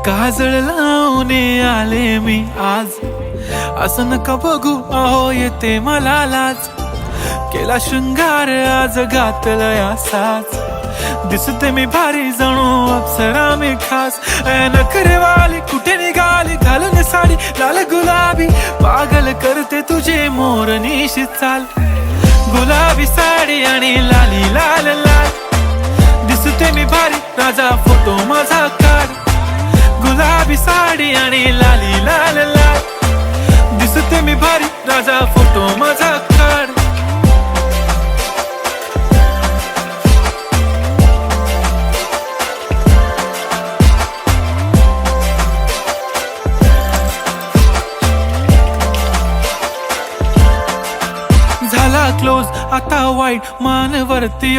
काजळ लावून आले मी आज, असं नका बघू अहो येते मला लाज. केला शृंगार आज घातलया साज, दिसते मी भारी जणू अप्सरा मी खास. नखरेवाली कुठे निघाली घालून साडी लाल गुलाबी, पागल करते तुझे मोरनीशी चाल. गुलाबी साडी आणि लाली लाल लाल, दिसते मी भारी राजा फोटो माझा काढ. गुलाबी साडी आणि लाली लाल लाल, दिसते मी भारी राजा फोटो माझा काढ. झाला क्लोज आता वाईट मान वरती